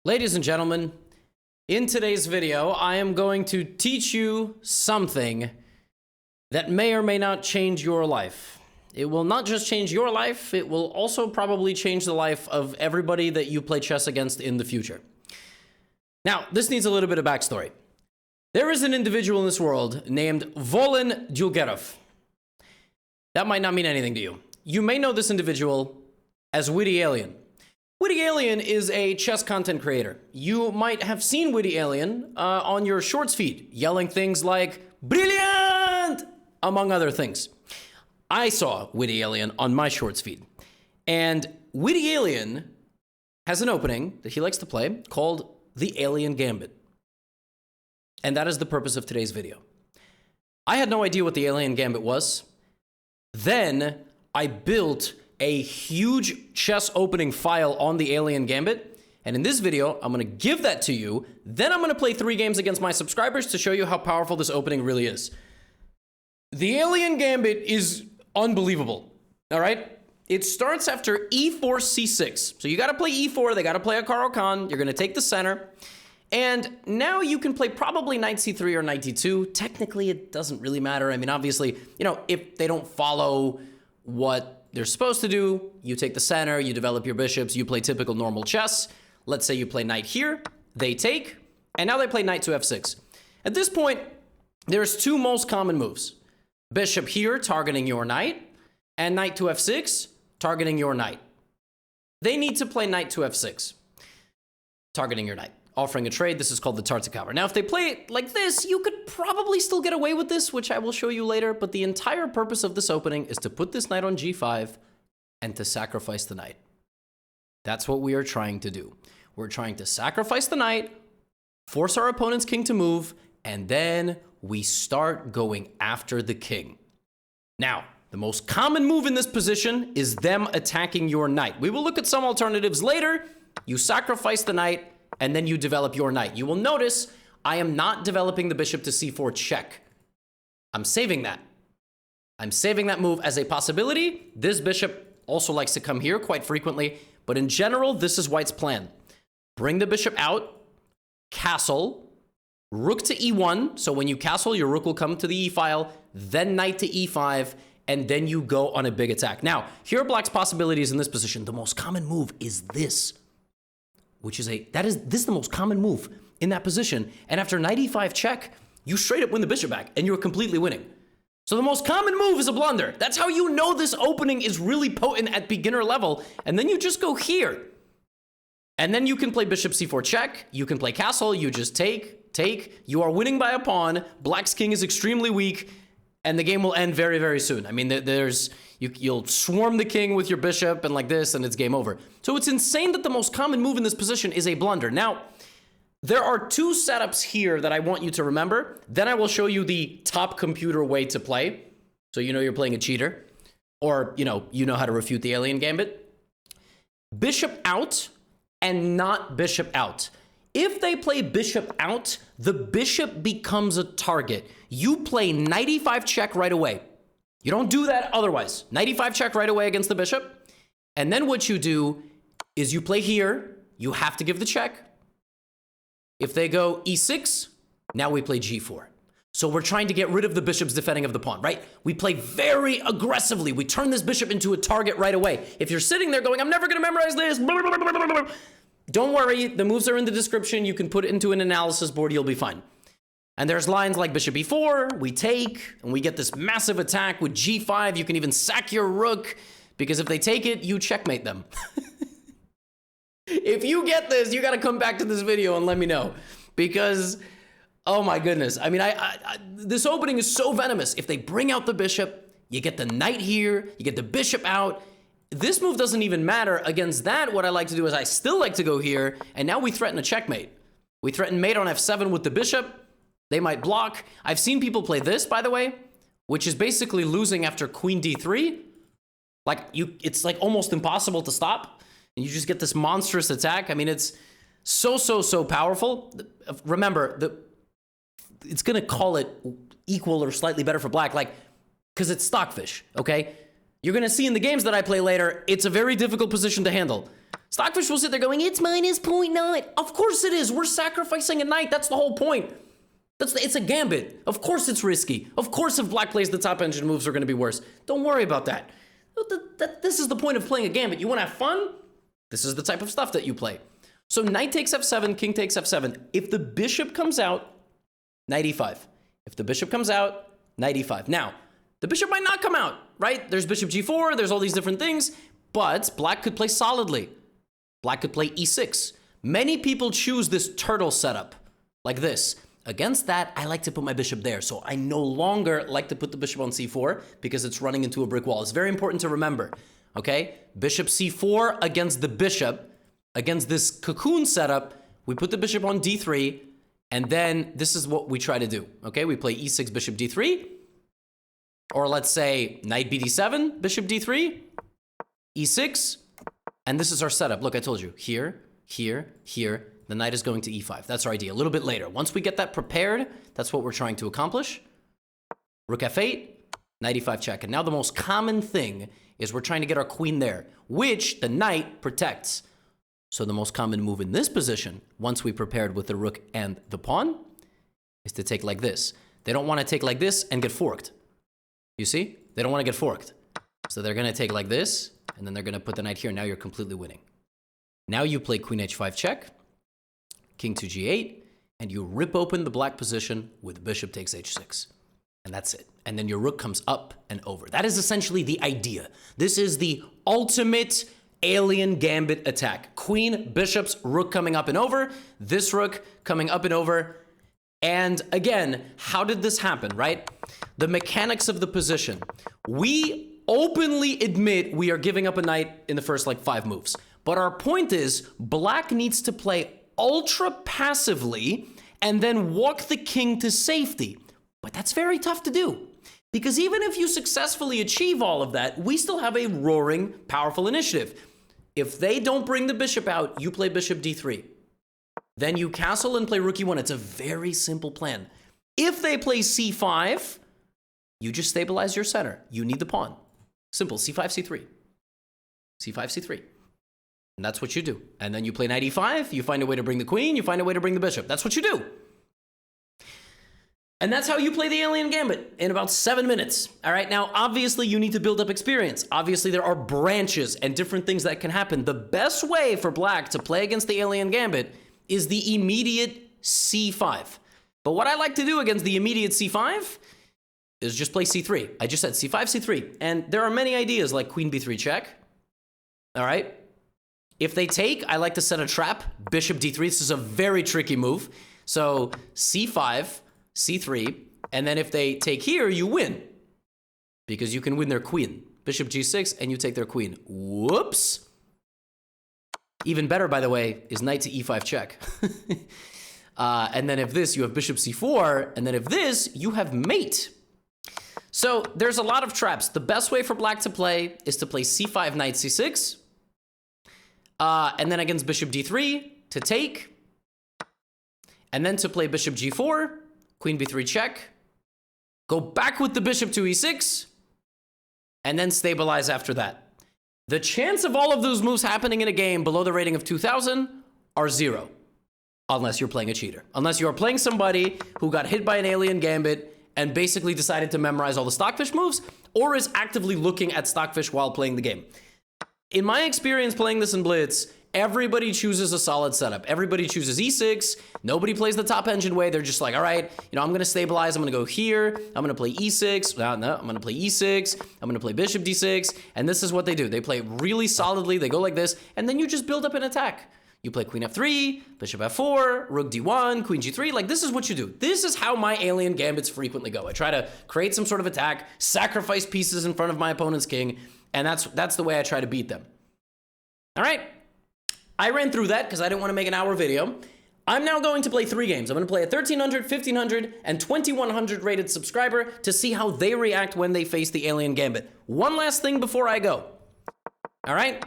Ladies and gentlemen, in today's video, I am going to teach you something that may or may not change your life. It will not just change your life, it will also probably change the life of everybody that you play chess against in the future. Now, this needs a little bit of backstory. There is an individual in this world named Volen Djulgerov. That might not mean anything to you. You may know this individual as Witty Alien. Witty Alien is a chess content creator. You might have seen Witty Alien on your shorts feed, yelling things like, "Brilliant!" among other things. I saw Witty Alien on my shorts feed. And Witty Alien has an opening that he likes to play called the Alien Gambit. And that is the purpose of today's video. I had no idea what the Alien Gambit was. Then I built a huge chess opening file on the Alien Gambit. And in this video, I'm going to give that to you. Then I'm going to play 3 games against my subscribers to show you how powerful this opening really is. The Alien Gambit is unbelievable. All right? It starts after e4, c6. So you got to play e4. They got to play a Caro Kann. You're going to take the center. And now you can play probably knight c3 or knight d2. Technically, it doesn't really matter. I mean, obviously, if they don't follow what they're supposed to do, you take the center, you develop your bishops, you play typical normal chess. Let's say you play knight here, they take, and now they play knight to f6. At this point, there's 2 most common moves. Bishop here, targeting your knight, and knight to f6, targeting your knight. They need to play knight to f6, targeting your knight. Offering a trade, this is called the Tartakower. Now, if they play it like this, you could probably still get away with this, which I will show you later, but the entire purpose of this opening is to put this knight on g5 and to sacrifice the knight. That's what we are trying to do. We're trying to sacrifice the knight, force our opponent's king to move, and then we start going after the king. Now, the most common move in this position is them attacking your knight. We will look at some alternatives later. You sacrifice the knight, and then you develop your knight. You will notice I am not developing the bishop to c4 check. I'm saving that. I'm saving that move as a possibility. This bishop also likes to come here quite frequently, but in general, this is White's plan. Bring the bishop out, castle, rook to e1. So when you castle, your rook will come to the e file, then knight to e5, and then you go on a big attack. Now, here are Black's possibilities in this position. The most common move is this, which is this is the most common move in that position. And after knight e5 check, you straight up win the bishop back and you're completely winning. So the most common move is a blunder. That's how you know this opening is really potent at beginner level. And then you just go here. And then you can play bishop c4 check. You can play castle. You just take. You are winning by a pawn. Black's king is extremely weak. And the game will end very, very soon. I mean, you'll swarm the king with your bishop and like this, and it's game over. So it's insane that the most common move in this position is a blunder. Now, there are 2 setups here that I want you to remember. Then I will show you the top computer way to play. So you know you're playing a cheater. Or, you know how to refute the Alien Gambit. Bishop out and not bishop out. If they play bishop out, the bishop becomes a target. You play knight e5 check right away. You don't do that otherwise. Knight e5 check right away against the bishop. And then what you do is you play here. You have to give the check. If they go e6, now we play g4. So we're trying to get rid of the bishop's defending of the pawn, right? We play very aggressively. We turn this bishop into a target right away. If you're sitting there going, I'm never going to memorize this, don't worry. The moves are in the description. You can put it into an analysis board. You'll be fine. And there's lines like bishop e4, we take, and we get this massive attack with g5. You can even sack your rook, because if they take it, you checkmate them. If you get this, you got to come back to this video and let me know. Because, oh my goodness. I mean, this opening is so venomous. If they bring out the bishop, you get the knight here, you get the bishop out. This move doesn't even matter. Against that, what I like to do is I still like to go here, and now we threaten a checkmate. We threaten mate on f7 with the bishop. They might block. I've seen people play this, by the way, which is basically losing after queen d3. It's like almost impossible to stop, and you just get this monstrous attack. I mean, it's so powerful. Remember, it's going to call it equal or slightly better for Black, because it's stockfish, okay? You're going to see in the games that I play later, it's a very difficult position to handle. Stockfish will sit there going, it's minus 0.9. Of course it is. We're sacrificing a knight. That's the whole point. It's a gambit. Of course it's risky. Of course if black plays the top engine, moves are going to be worse. Don't worry about that. This is the point of playing a gambit. You want to have fun? This is the type of stuff that you play. So knight takes f7, king takes f7. If the bishop comes out, knight e5. If the bishop comes out, knight e5. Now, the bishop might not come out, right? There's bishop g4, there's all these different things, but black could play solidly. Black could play e6. Many people choose this turtle setup, like this. Against that, I like to put my bishop there. So I no longer like to put the bishop on c4 because it's running into a brick wall. It's very important to remember, okay? Bishop c4 against the bishop, against this cocoon setup, we put the bishop on d3, and then this is what we try to do, okay? We play e6, bishop d3, or let's say knight bd7, bishop d3, e6, and this is our setup. Look, I told you, here, here, here, the knight is going to e5. That's our idea. A little bit later. Once we get that prepared, that's what we're trying to accomplish. Rook f8, knight e5 check. And now the most common thing is we're trying to get our queen there, which the knight protects. So the most common move in this position, once we prepared with the rook and the pawn, is to take like this. They don't want to take like this and get forked. You see? They don't want to get forked. So they're going to take like this, and then they're going to put the knight here. Now you're completely winning. Now you play queen h5 check, king to g8, and you rip open the black position with bishop takes h6. And that's it. And then your rook comes up and over. That is essentially the idea. This is the ultimate alien gambit attack. Queen, bishops, rook coming up and over, this rook coming up and over. And again, how did this happen, right? The mechanics of the position. We openly admit we are giving up a knight in the first like 5 moves. But our point is, black needs to play ultra passively and then walk the king to safety. But that's very tough to do. Because even if you successfully achieve all of that, we still have a roaring, powerful initiative. If they don't bring the bishop out, you play bishop d3. Then you castle and play rook e1. It's a very simple plan. If they play c5, you just stabilize your center. You need the pawn. Simple, c5, c3. c5, c3. And that's what you do. And then you play knight e5, you find a way to bring the queen, you find a way to bring the bishop. That's what you do. And that's how you play the alien gambit in about 7 minutes. All right, now obviously you need to build up experience. Obviously there are branches and different things that can happen. The best way for black to play against the alien gambit is the immediate c5. But what I like to do against the immediate c5 is just play c3. I just said c5, c3. And there are many ideas like queen b3 check. All right. If they take, I like to set a trap, bishop d3. This is a very tricky move. So c5, c3, and then if they take here, you win. Because you can win their queen. Bishop g6, and you take their queen. Whoops. Even better, by the way, is knight to e5 check. And then if this, you have bishop c4, and then if this, you have mate. So there's a lot of traps. The best way for black to play is to play c5, knight c6, and then against bishop d3 to take, and then to play bishop g4, queen b3 check, go back with the bishop to e6, and then stabilize after that. The chance of all of those moves happening in a game below the rating of 2000 are 0, unless you're playing a cheater. Unless you're playing somebody who got hit by an alien gambit and basically decided to memorize all the Stockfish moves, or is actively looking at Stockfish while playing the game. In my experience playing this in Blitz, everybody chooses a solid setup. Everybody chooses e6. Nobody plays the top engine way. They're just like, all right, I'm going to stabilize. I'm going to go here. I'm going to play e6. No, I'm going to play e6. I'm going to play bishop d6. And this is what they do. They play really solidly. They go like this. And then you just build up an attack. You play queen f3, bishop f4, rook d1, queen g3. Like, this is what you do. This is how my alien gambits frequently go. I try to create some sort of attack, sacrifice pieces in front of my opponent's king, and that's the way I try to beat them. All right. I ran through that because I didn't want to make an hour video. I'm now going to play 3 games. I'm going to play a 1300, 1500, and 2100 rated subscriber to see how they react when they face the alien gambit. One last thing before I go. All right?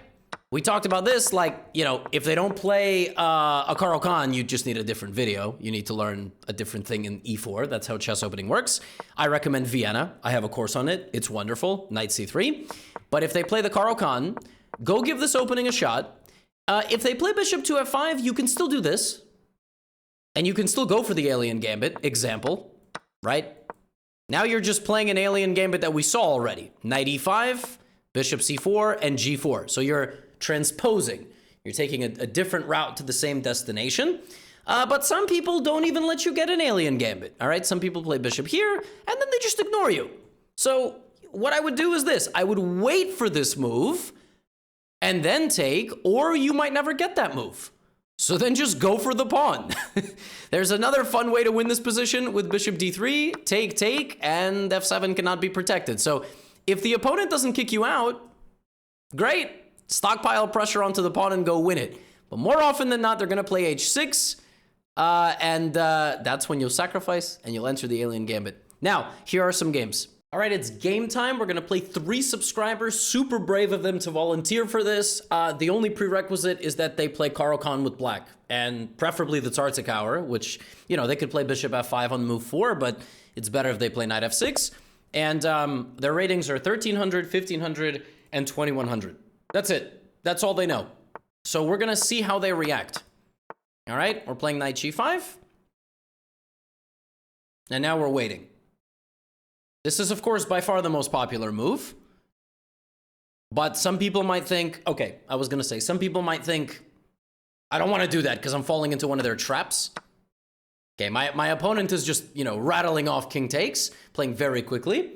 We talked about this, like, if they don't play a Carl Khan, you just need a different video. You need to learn a different thing in e4. That's how chess opening works. I recommend Vienna. I have a course on it. It's wonderful. Knight c3. But if they play the Carl Khan, go give this opening a shot. If they play bishop to f5, you can still do this. And you can still go for the alien gambit, example, right? Now you're just playing an alien gambit that we saw already. Knight e5, bishop c4, and g4. So you're transposing. You're taking a different route to the same destination. But some people don't even let you get an alien gambit, all right? Some people play bishop here, and then they just ignore you. So what I would do is this. I would wait for this move, and then take, or you might never get that move. So then just go for the pawn. There's another fun way to win this position with bishop d3, take, and f7 cannot be protected. So if the opponent doesn't kick you out, great. Stockpile pressure onto the pawn and go win it. But more often than not, they're going to play h6, and that's when you'll sacrifice and you'll enter the alien gambit. Now, here are some games. All right, it's game time. We're going to play 3 subscribers. Super brave of them to volunteer for this. The only prerequisite is that they play Caro-Kann with black, and preferably the Tsar Tower, which, you know, they could play bishop f5 on move 4, but it's better if they play knight f6. And their ratings are 1300, 1500, and 2100. That's it. That's all they know. So we're going to see how they react. All right, we're playing knight g5. And now we're waiting. This is, of course, by far the most popular move. But some people might think, okay, I was going to say, some people might think, I don't want to do that because I'm falling into one of their traps. Okay, my opponent is just, you know, rattling off king takes, playing very quickly.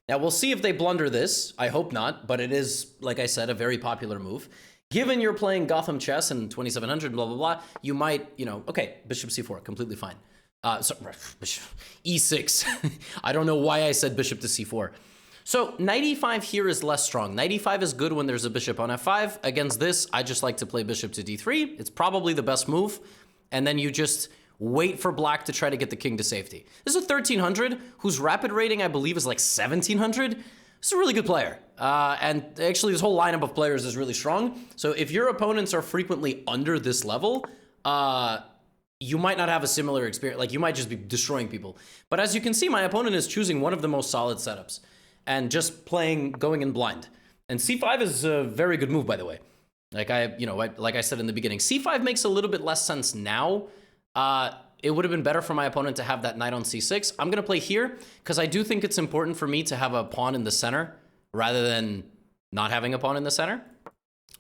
Now, we'll see if they blunder this. I hope not, but it is, like I said, a very popular move. Given you're playing Gotham Chess and 2700, blah, blah, blah, you might, you know, okay, bishop c4, completely fine. E6. I don't know why I said bishop to c4. So knight e5 here is less strong. Knight e5 is good when there's a bishop on f5. Against this, I just like to play bishop to d3. It's probably the best move. And then you just wait for black to try to get the king to safety. This is a 1300, whose rapid rating, I believe, is like 1700. This is a really good player. And actually, this whole lineup of players is really strong. So if your opponents are frequently under this level, you might not have a similar experience. Like, you might just be destroying people. But as you can see, my opponent is choosing one of the most solid setups and just going in blind. And c5 is a very good move, by the way. Like I said in the beginning, c5 makes a little bit less sense now. It would have been better for my opponent to have that knight on c6. I'm going to play here because I do think it's important for me to have a pawn in the center rather than not having a pawn in the center.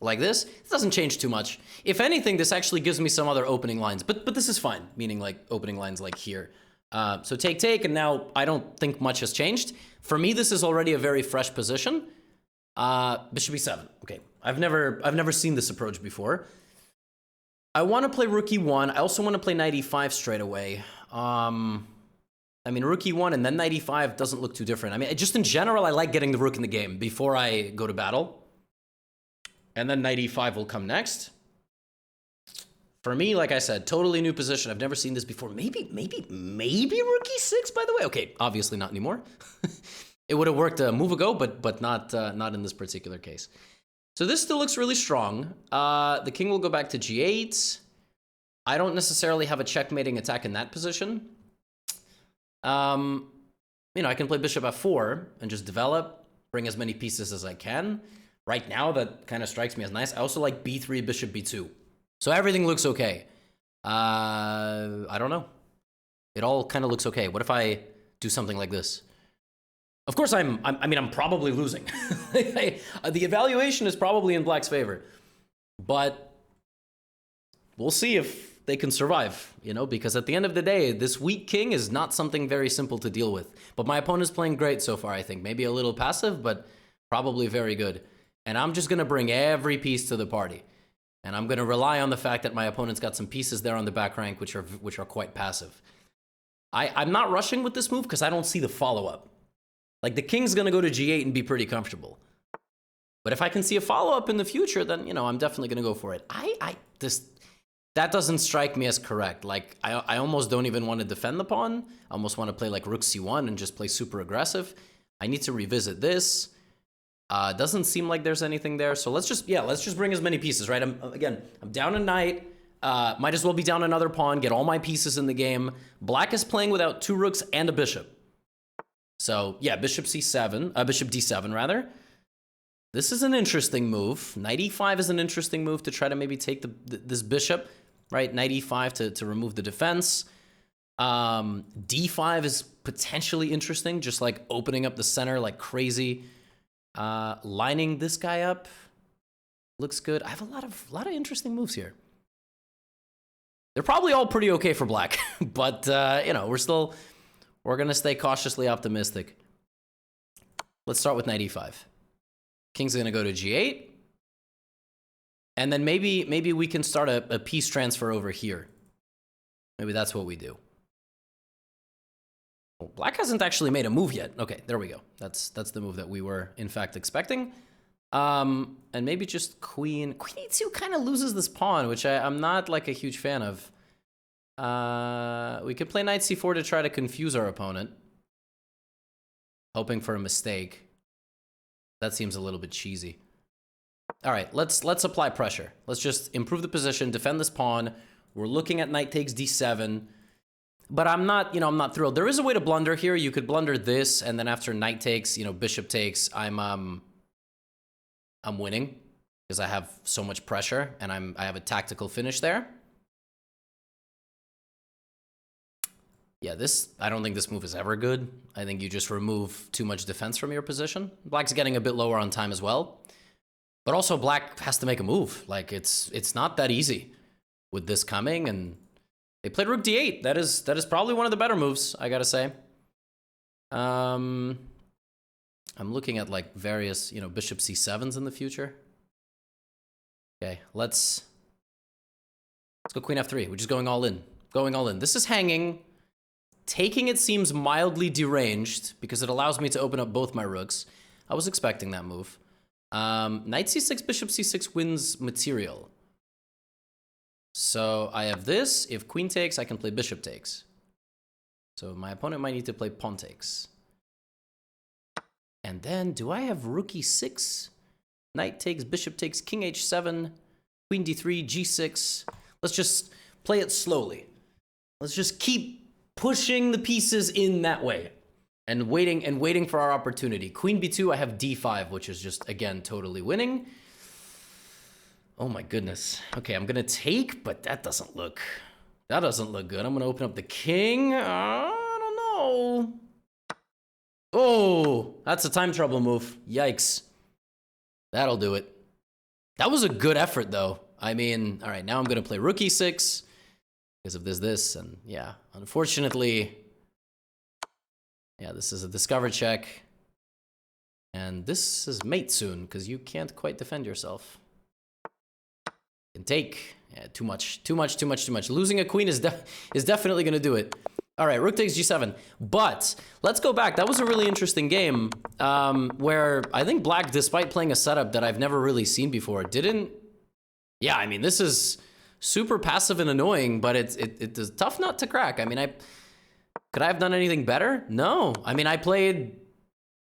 Like this. It doesn't change too much. If anything, this actually gives me some other opening lines. But this is fine, meaning like opening lines like here. So take, and now I don't think much has changed. For me, this is already a very fresh position. Bishop e7. Okay, I've never seen this approach before. I want to play rook e1. I also want to play knight e5 straight away. I mean, rook e1 and then knight e5 doesn't look too different. I mean, just in general, I like getting the rook in the game before I go to battle. And then knight e5 will come next. For me, like I said, totally new position. I've never seen this before. Maybe rook e6, by the way. Okay, obviously not anymore. It would have worked a move ago, but not in this particular case. So this still looks really strong. The king will go back to g8. I don't necessarily have a checkmating attack in that position. You know, I can play bishop f4 and just develop, bring as many pieces as I can. Right now, that kind of strikes me as nice. I also like b3, bishop b2. So everything looks okay. I don't know. It all kind of looks okay. What if I do something like this? Of course, I mean, I'm probably losing. The evaluation is probably in black's favor. But we'll see if they can survive, you know, because at the end of the day, this weak king is not something very simple to deal with. But my opponent's playing great so far, I think. Maybe a little passive, but probably very good. And I'm just going to bring every piece to the party. And I'm going to rely on the fact that my opponent's got some pieces there on the back rank, which are quite passive. I'm not rushing with this move because I don't see the follow-up. Like, the king's going to go to g8 and be pretty comfortable. But if I can see a follow-up in the future, then, you know, I'm definitely going to go for it. That doesn't strike me as correct. Like, I almost don't even want to defend the pawn. I almost want to play, like, rook c1 and just play super aggressive. I need to revisit this. Doesn't seem like there's anything there. So let's just bring as many pieces, right? I'm down a knight. Might as well be down another pawn, get all my pieces in the game. Black is playing without 2 rooks and a bishop. So yeah, bishop c7, bishop d7 rather. This is an interesting move. Knight e5 is an interesting move to try to maybe take this bishop, right? Knight e5 to remove the defense. D5 is potentially interesting, just like opening up the center like crazy. Lining this guy up looks good. I have a lot of interesting moves here. They're probably all pretty okay for black, but you know, we're gonna stay cautiously optimistic. Let's start with knight e5. King's gonna go to g8, and then maybe we can start a piece transfer over here. Maybe that's what we do. Well, black hasn't actually made a move yet. Okay, there we go. That's the move that we were in fact expecting. And maybe just queen e2 kind of loses this pawn, which I'm not like a huge fan of. We could play knight c4 to try to confuse our opponent, hoping for a mistake. That seems a little bit cheesy. All right, let's apply pressure. Let's just improve the position, defend this pawn. We're looking at knight takes d7, but I'm not thrilled. There is a way to blunder here. You could blunder this, and then after knight takes, bishop takes, I'm winning because I have so much pressure and I have a tactical finish there. Yeah, I don't think this move is ever good. I think you just remove too much defense from your position. Black's getting a bit lower on time as well. But also black has to make a move. Like it's not that easy with this coming, and they played rook d8. That is probably one of the better moves, I gotta say. I'm looking at like various, bishop c7s in the future. Okay, let's go queen f3. We're just going all in. Going all in. This is hanging. Taking it seems mildly deranged because it allows me to open up both my rooks. I was expecting that move. Knight c6, bishop c6 wins material. So I have this. If queen takes, I can play bishop takes. So my opponent might need to play pawn takes. And then, do I have rook e6? Knight takes, bishop takes, king h7, queen d3, g6. Let's just play it slowly. Let's just keep pushing the pieces in that way and waiting for our opportunity. Queen b2, I have d5, which is just, again, totally winning. Oh my goodness. Okay, I'm gonna take, but that doesn't look good. I'm gonna open up the king. I don't know. Oh, that's a time trouble move. Yikes. That'll do it. That was a good effort, though. I mean, all right, now I'm gonna play rook e6 because of this, and yeah, unfortunately, yeah, this is a discover check, and this is mate soon because you can't quite defend yourself. Can take. Yeah, too much. Losing a queen is definitely gonna do it. All right, rook takes g7. But let's go back. That was a really interesting game where I think black, despite playing a setup that I've never really seen before, didn't. Yeah, I mean, this is super passive and annoying, but it's a tough nut to crack. I mean, could I have done anything better? No. I mean, I played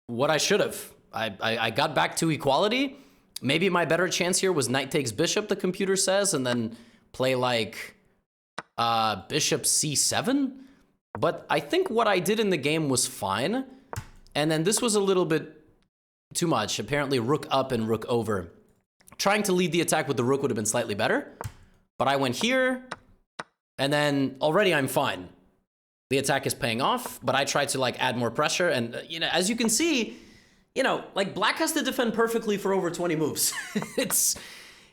what I should have. I got back to equality. Maybe my better chance here was knight takes bishop, the computer says, and then play like bishop c7. But I think what I did in the game was fine. And then this was a little bit too much. Apparently rook up and rook over. Trying to lead the attack with the rook would have been slightly better. But I went here, and then already I'm fine. The attack is paying off, but I tried to like add more pressure. And as you can see, like black has to defend perfectly for over 20 moves.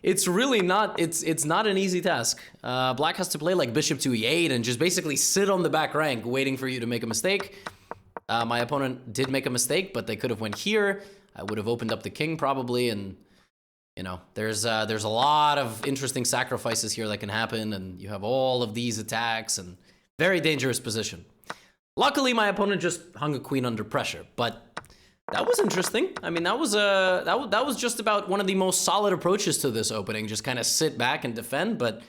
It's really not, it's not an easy task. Black has to play like bishop to e8 and just basically sit on the back rank waiting for you to make a mistake. My opponent did make a mistake, but they could have went here. I would have opened up the king probably, and there's a lot of interesting sacrifices here that can happen, and you have all of these attacks and very dangerous position. Luckily, my opponent just hung a queen under pressure, but that was interesting. I mean, that was just about one of the most solid approaches to this opening. Just kind of sit back and defend, but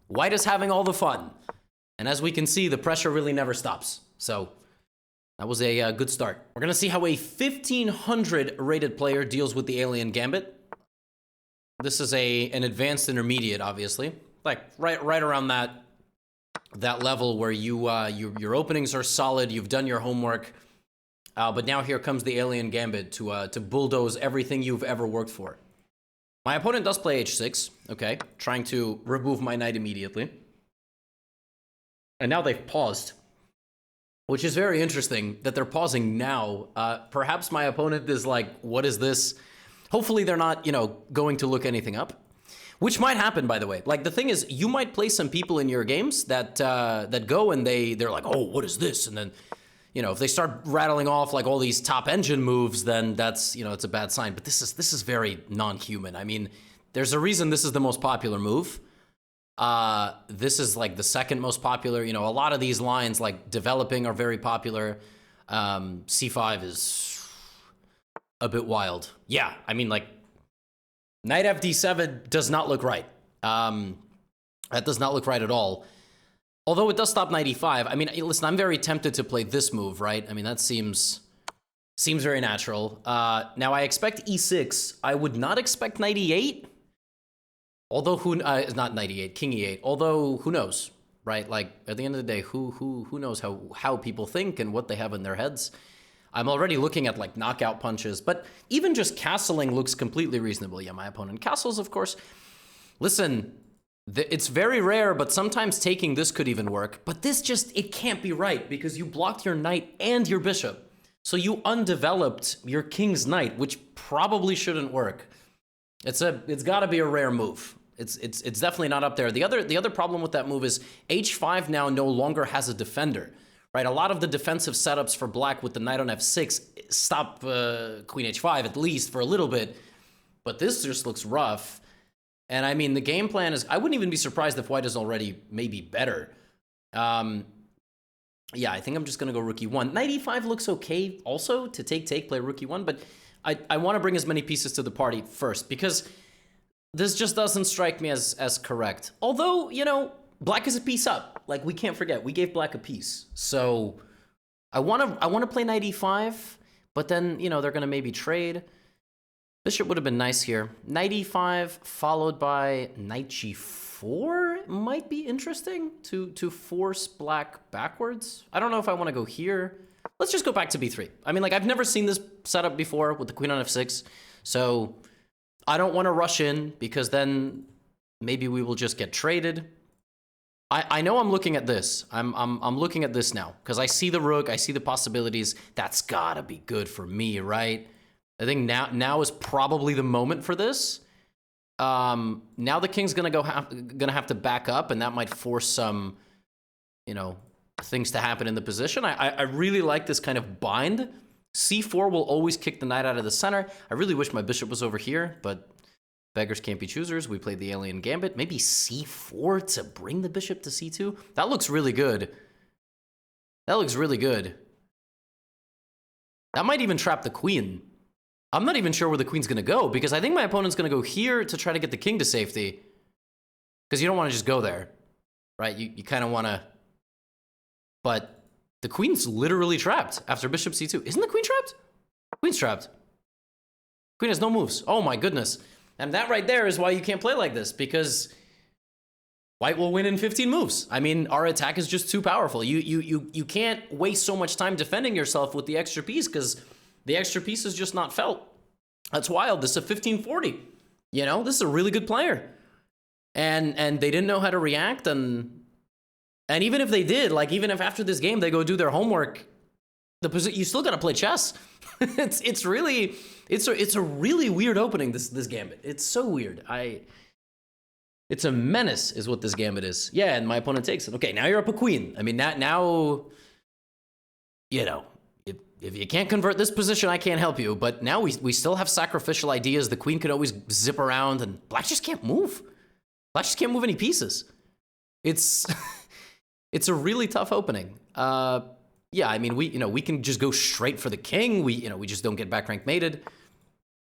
white is having all the fun. And as we can see, the pressure really never stops. So that was a good start. We're going to see how a 1500 rated player deals with the alien Gambit. This is an advanced intermediate, obviously. Like right around that level where your openings are solid, you've done your homework. But now here comes the alien Gambit to bulldoze everything you've ever worked for. My opponent does play h6, okay, trying to remove my knight immediately. And now they've paused, which is very interesting that they're pausing now. Perhaps my opponent is like, what is this? Hopefully they're not, you know, going to look anything up. Which might happen, by the way. Like, the thing is, you might play some people in your games that that go and they're like, oh, what is this? And then, you know, if they start rattling off like all these top engine moves, then that's, you know, it's a bad sign. But this is very non-human. I mean, there's a reason this is the most popular move. This is like the second most popular. You know, a lot of these lines like developing are very popular. C5 is a bit wild. Yeah, I mean, like, knight fd7 does not look right. That does not look right at all. Although it does stop knight e5. I mean, listen, I'm very tempted to play this move, right? I mean, that seems very natural. Now, I expect e6. I would not expect knight e8. Although, not knight e8, king e8. Although, who knows, right? Like, at the end of the day, who knows how people think and what they have in their heads. I'm already looking at, like, knockout punches. But even just castling looks completely reasonable. Yeah, my opponent castles, of course. Listen, it's very rare, but sometimes taking this could even work. But this just, it can't be right because you blocked your knight and your bishop. So you undeveloped your king's knight, which probably shouldn't work. It's got to be a rare move. It's definitely not up there. The other problem with that move is h5 now no longer has a defender. Right, a lot of the defensive setups for black with the knight on f6 stop queen h5 at least for a little bit, but this just looks rough. And I mean, the game plan is, I wouldn't even be surprised if white is already maybe better. Yeah, I think I'm just gonna go rook e1. Knight e5 looks okay also to take, play rook e1, but I want to bring as many pieces to the party first because this just doesn't strike me as correct. Although, you know, black is a piece up. Like, we can't forget, we gave black a piece. So I want to play knight e5, but then, you know, they're going to maybe trade. Bishop would have been nice here. Knight e5 followed by knight g4 might be interesting to force black backwards. I don't know if I want to go here. Let's just go back to b3. I mean, like, I've never seen this setup before with the queen on f6, so I don't want to rush in because then maybe we will just get traded. I know I'm looking at this. I'm looking at this now because I see the rook. I see the possibilities. That's gotta be good for me, right? I think now is probably the moment for this. Now the king's gonna have to back up, and that might force some, you know, things to happen in the position. I really like this kind of bind. c4 will always kick the knight out of the center. I really wish my bishop was over here, but beggars can't be choosers. We played the alien Gambit. Maybe c4 to bring the bishop to c2. That looks really good. That looks really good. That might even trap the queen. I'm not even sure where the queen's going to go because I think my opponent's going to go here to try to get the king to safety. Because you don't want to just go there, right? You kind of want to... But the queen's literally trapped after bishop c2. Isn't the queen trapped? Queen's trapped. Queen has no moves. Oh my goodness. And that right there is why you can't play like this, because white will win in 15 moves. I mean, our attack is just too powerful. You can't waste so much time defending yourself with the extra piece, because the extra piece is just not felt. That's wild. This is a 1540. You know, this is a really good player. And they didn't know how to react, and even if they did, like, even if after this game they go do their homework, you still gotta play chess. it's a really weird opening, this Gambit. It's so weird. It's a menace is what this Gambit is. Yeah, and my opponent takes it. Okay, now you're up a queen. I mean, now, you know, if you can't convert this position, I can't help you. But now we still have sacrificial ideas. The queen could always zip around, and black just can't move. Black just can't move any pieces. It's it's a really tough opening. Yeah, I mean, we can just go straight for the king. We just don't get back rank mated.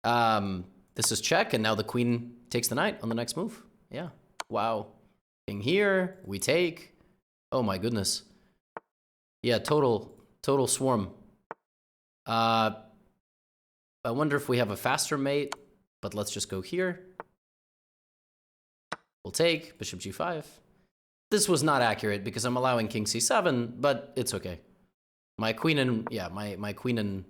This is check, and now the queen takes the knight on the next move. Yeah. Wow. King here, we take. Oh my goodness. Yeah, total swarm. I wonder if we have a faster mate, but let's just go here. We'll take bishop g5. This was not accurate because I'm allowing king c7, but it's okay. My queen and, yeah, my queen and...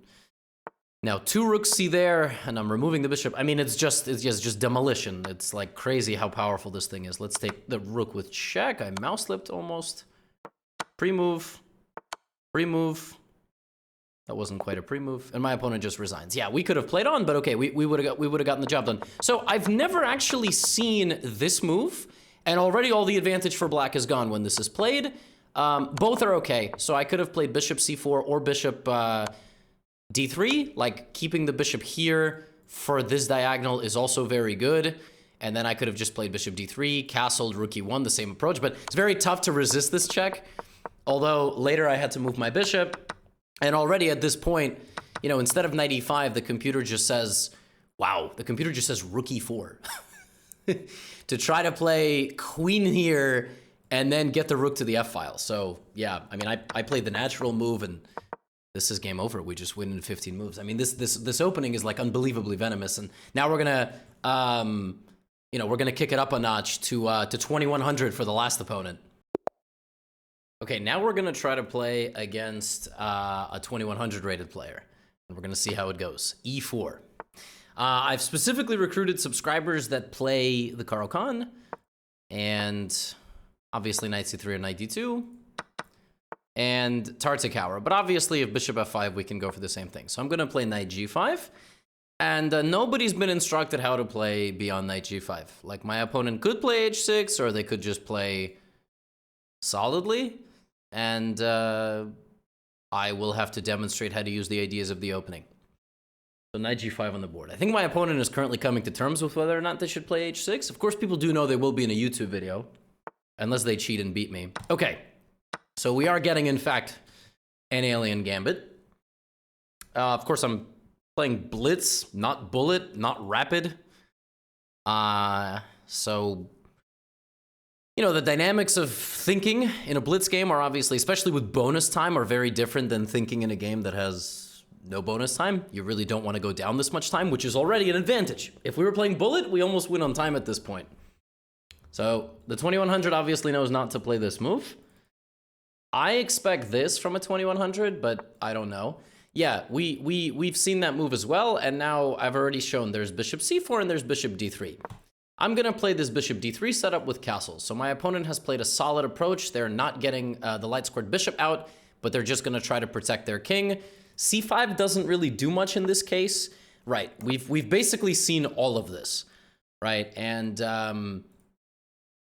Now, 2 rooks see there, and I'm removing the bishop. I mean, it's just demolition. It's like crazy how powerful this thing is. Let's take the rook with check. I mouse slipped almost. Pre-move. Pre-move. That wasn't quite a pre-move. And my opponent just resigns. Yeah, we could have played on, but okay, we would have gotten the job done. So I've never actually seen this move, and already all the advantage for black is gone when this is played. Both are okay. So I could have played bishop c4 or bishop... d3, like keeping the bishop here for this diagonal is also very good. And then I could have just played bishop d3, castled, rook e1, the same approach. But it's very tough to resist this check. Although later I had to move my bishop. And already at this point, you know, instead of knight e5, the computer just says, wow, the computer just says rook e4. To try to play queen here and then get the rook to the f-file. So yeah, I mean, I played the natural move and this is game over. We just win in 15 moves. I mean, this opening is like unbelievably venomous, and now we're gonna, you know, we're gonna kick it up a notch to 2100 for the last opponent. Okay, now we're gonna try to play against a 2100 rated player, and we're gonna see how it goes. E4. I've specifically recruited subscribers that play the Caro-Kann, and obviously knight c3 or knight d2. And Tartakower. But obviously, if bishop f5, we can go for the same thing. So I'm going to play knight g5. And nobody's been instructed how to play beyond knight g5. Like, my opponent could play h6, or they could just play solidly. And I will have to demonstrate how to use the ideas of the opening. So knight g5 on the board. I think my opponent is currently coming to terms with whether or not they should play h6. Of course, people do know they will be in a YouTube video. Unless they cheat and beat me. Okay. So we are getting, in fact, an alien Gambit. Of course, I'm playing Blitz, not Bullet, not Rapid. So, you know, the dynamics of thinking in a Blitz game are obviously, especially with bonus time, are very different than thinking in a game that has no bonus time. You really don't want to go down this much time, which is already an advantage. If we were playing Bullet, we almost win on time at this point. So the 2100 obviously knows not to play this move. I expect this from a 2100, but I don't know. Yeah, we've seen that move as well, and now I've already shown there's bishop c4 and there's bishop d3. I'm going to play this bishop d3 setup with castles. So my opponent has played a solid approach. They're not getting the light-squared bishop out, but they're just going to try to protect their king. c5 doesn't really do much in this case. Right, we've basically seen all of this, right? And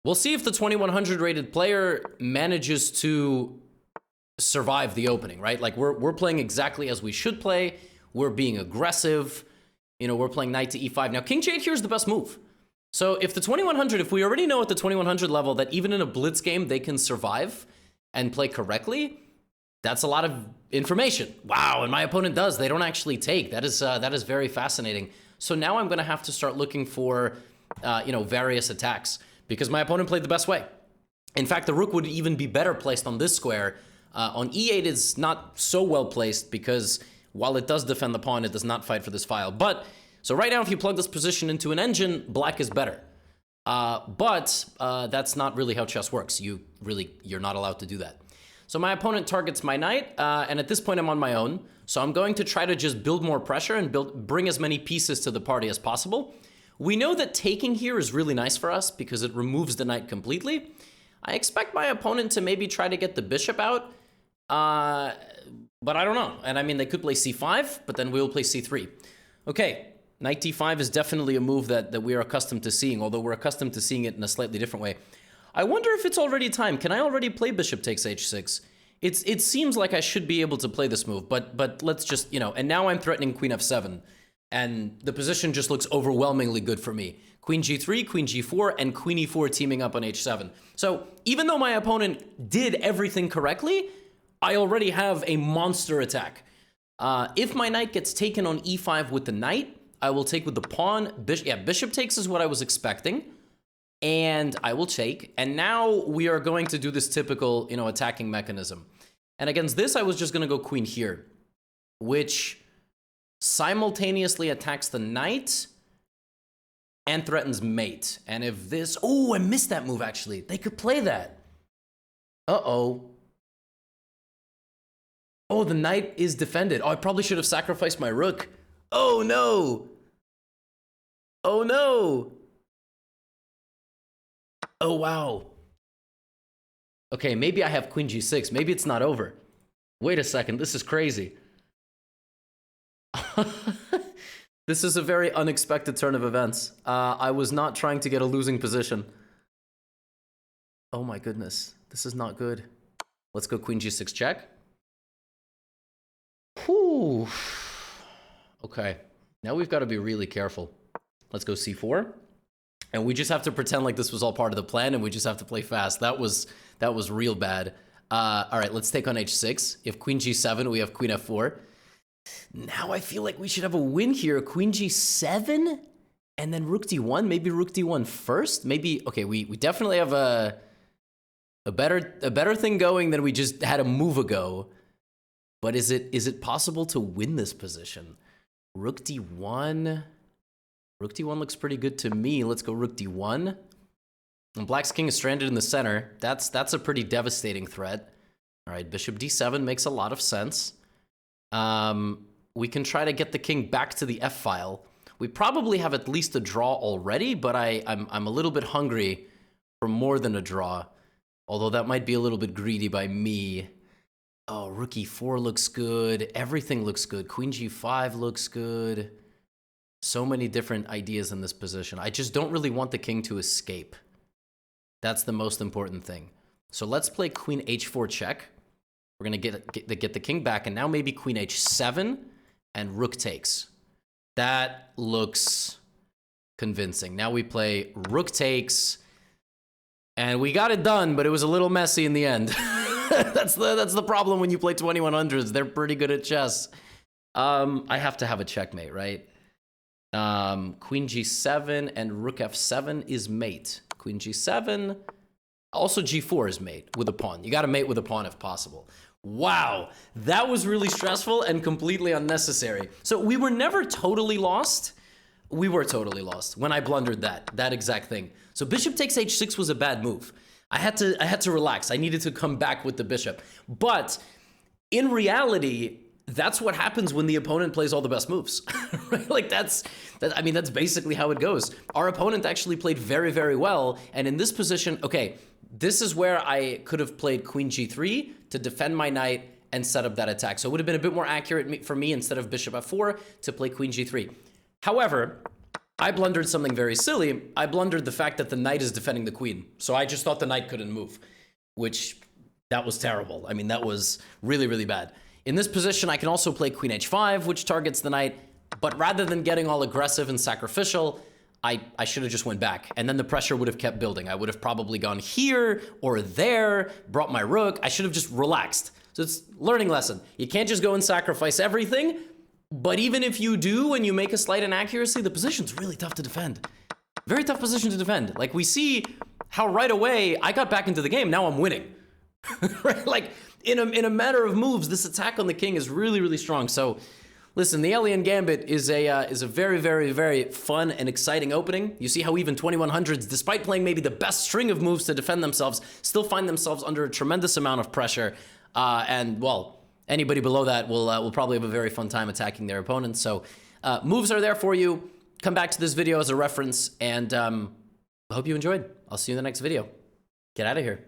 we'll see if the 2100 rated player manages to survive the opening, right? Like we're playing exactly as we should play. We're being aggressive. You know, we're playing knight to e5. Now, king j8 here is the best move. So if the 2100, if we already know at the 2100 level that even in a blitz game, they can survive and play correctly, that's a lot of information. Wow, and my opponent does. They don't actually take. That is very fascinating. So now I'm going to have to start looking for, you know, various attacks because my opponent played the best way. In fact, the rook would even be better placed on this square. On e8 is not so well placed because while it does defend the pawn, it does not fight for this file. But so right now, if you plug this position into an engine, black is better. But that's not really how chess works. You're not allowed to do that. So my opponent targets my knight, and at this point I'm on my own. So I'm going to try to just build more pressure and bring as many pieces to the party as possible. We know that taking here is really nice for us because it removes the knight completely. I expect my opponent to maybe try to get the bishop out, but I don't know. And I mean, they could play c5, but then we'll play c3. Okay, knight d5 is definitely a move that we are accustomed to seeing, although we're accustomed to seeing it in a slightly different way. I wonder if it's already time. Can I already play bishop takes h6? It seems like I should be able to play this move, but let's just, you know, and now I'm threatening queen f7, and the position just looks overwhelmingly good for me. Queen g3, queen g4, and queen e4 teaming up on h7. So even though my opponent did everything correctly, I already have a monster attack. If my knight gets taken on e5 with the knight, I will take with the pawn. Bishop takes is what I was expecting. And I will take. And now we are going to do this typical, you know, attacking mechanism. And against this, I was just going to go queen here, which simultaneously attacks the knight and threatens mate. And if this... Oh, I missed that move, actually. They could play that. Uh-oh. Oh, the knight is defended. Oh, I probably should have sacrificed my rook. Oh, no. Oh, no. Oh, wow. Okay, maybe I have queen g6. Maybe it's not over. Wait a second. This is crazy. This is a very unexpected turn of events. I was not trying to get a losing position. Oh my goodness. This is not good. Let's go queen g6 check. Whew. Okay. Now we've got to be really careful. Let's go c4. And we just have to pretend like this was all part of the plan, and we just have to play fast. That was real bad. All right, let's take on h6. If queen g7, we have queen f4. Now I feel like we should have a win here. Queen g7 and then rook d1. Maybe rook d1 first. Maybe, okay, we definitely have a better thing going than we just had a move ago. But is it possible to win this position? Rook d1. Rook d1 looks pretty good to me. Let's go rook d1. And black's king is stranded in the center. That's a pretty devastating threat. All right, bishop d7 makes a lot of sense. We can try to get the king back to the f-file. We probably have at least a draw already, but I'm a little bit hungry for more than a draw. Although that might be a little bit greedy by me. Oh, rook e4 looks good. Everything looks good. Queen g5 looks good. So many different ideas in this position. I just don't really want the king to escape. That's the most important thing. So let's play queen h4 check. We're going to get the king back, and now maybe queen h7 and rook takes. That looks convincing. Now we play rook takes, and we got it done, but it was a little messy in the end. That's the problem when you play 2100s. They're pretty good at chess. I have to have a checkmate, right? Queen g7 and rook f7 is mate. Queen g7, also g4 is mate with a pawn. You got to mate with a pawn if possible. Wow, that was really stressful and completely unnecessary. So we were never totally lost. We were totally lost when I blundered that exact thing. So bishop takes h6 was a bad move. I had to relax. I needed to come back with the bishop. But in reality, that's what happens when the opponent plays all the best moves, right? Like that's basically how it goes. Our opponent actually played very, very well. And in this position, okay, this is where I could have played queen g3 to defend my knight and set up that attack. So it would have been a bit more accurate for me instead of bishop f4 to play queen g3. However, I blundered something very silly. I blundered the fact that the knight is defending the queen. So I just thought the knight couldn't move, which that was terrible. I mean, that was really, really bad. In this position, I can also play queen h5, which targets the knight. But rather than getting all aggressive and sacrificial, I should have just went back. And then the pressure would have kept building. I would have probably gone here or there, brought my rook. I should have just relaxed. So it's a learning lesson. You can't just go and sacrifice everything. But even if you do and you make a slight inaccuracy, the position's really tough to defend. Very tough position to defend. Like, we see how right away I got back into the game. Now I'm winning. Right? Like, in a matter of moves, this attack on the king is really, really strong. So, listen, the Alien Gambit is a very, very, very fun and exciting opening. You see how even 2100s, despite playing maybe the best string of moves to defend themselves, still find themselves under a tremendous amount of pressure. And, well, anybody below that will probably have a very fun time attacking their opponents. So, moves are there for you. Come back to this video as a reference, and I hope you enjoyed. I'll see you in the next video. Get out of here.